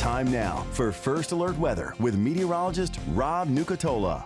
Time now for First Alert Weather with meteorologist Rob Nucatola.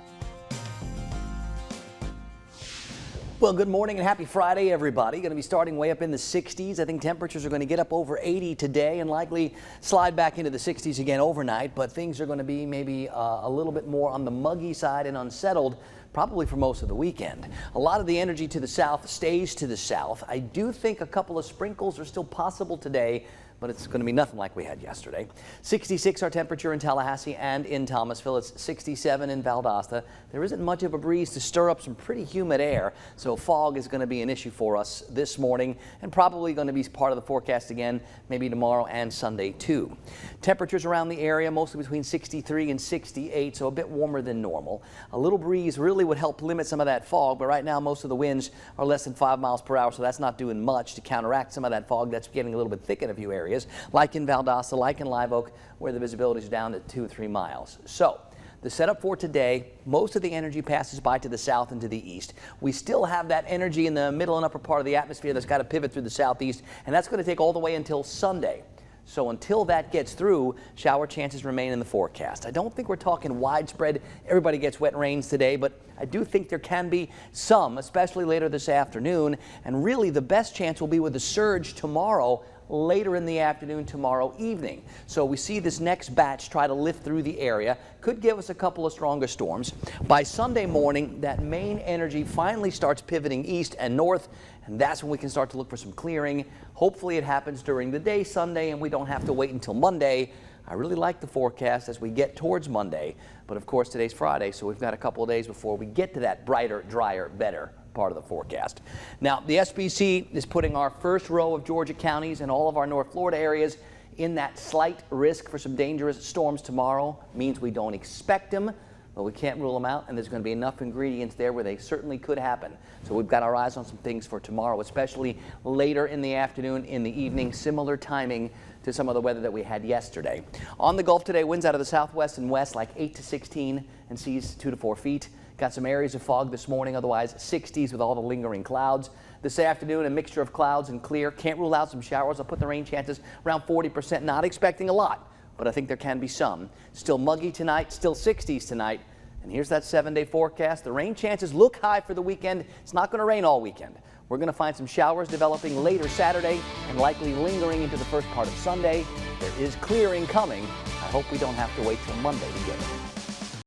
Well, good morning and happy Friday, everybody. Going to be starting way up in the 60s. I think temperatures are going to get up over 80 today and likely slide back into the 60s again overnight. But things are going to be maybe a little bit more on the muggy side and unsettled, probably for most of the weekend. A lot of the energy to the south stays to the south. I do think a couple of sprinkles are still possible today, but it's going to be nothing like we had yesterday. 66 our temperature in Tallahassee and in Thomasville. It's 67 in Valdosta. There isn't much of a breeze to stir up some pretty humid air, so fog is going to be an issue for us this morning and probably going to be part of the forecast again maybe tomorrow and Sunday too. Temperatures around the area mostly between 63 and 68, so a bit warmer than normal. A little breeze really would help limit some of that fog, but right now most of the winds are less than 5 miles per hour, so that's not doing much to counteract some of that fog that's getting a little bit thick in a few areas, like in Valdosta, like in Live Oak, where the visibility is down to 2 or 3 miles. So the setup for today, most of the energy passes by to the south and to the east. We still have that energy in the middle and upper part of the atmosphere that's got to pivot through the southeast, and that's going to take all the way until Sunday. So until that gets through, shower chances remain in the forecast. I don't think we're talking widespread, everybody gets wet rains today, but I do think there can be some, especially later this afternoon, and really the best chance will be with the surge tomorrow, later in the afternoon tomorrow evening. So we see this next batch try to lift through the area, could give us a couple of stronger storms. By Sunday morning, that main energy finally starts pivoting east and north, and that's when we can start to look for some clearing. Hopefully it happens during the day Sunday and we don't have to wait until Monday. I really like the forecast as we get towards Monday, but of course today's Friday, so we've got a couple of days before we get to that brighter, drier, better part of the forecast. Now, the SPC is putting our first row of Georgia counties and all of our North Florida areas in that slight risk for some dangerous storms tomorrow. Means we don't expect them, but we can't rule them out, and there's going to be enough ingredients there where they certainly could happen. So we've got our eyes on some things for tomorrow, especially later in the afternoon, in the evening, similar timing to some of the weather that we had yesterday. On the Gulf today, winds out of the southwest and west like 8 to 16 and seas 2 to 4 feet. Got some areas of fog this morning, otherwise 60s with all the lingering clouds. This afternoon, a mixture of clouds and clear. Can't rule out some showers. I'll put the rain chances around 40%. Not expecting a lot, but I think there can be some. Still muggy tonight, still 60s tonight. And here's that 7-day forecast. The rain chances look high for the weekend. It's not going to rain all weekend. We're going to find some showers developing later Saturday and likely lingering into the first part of Sunday. There is clearing coming. I hope we don't have to wait till Monday to get it.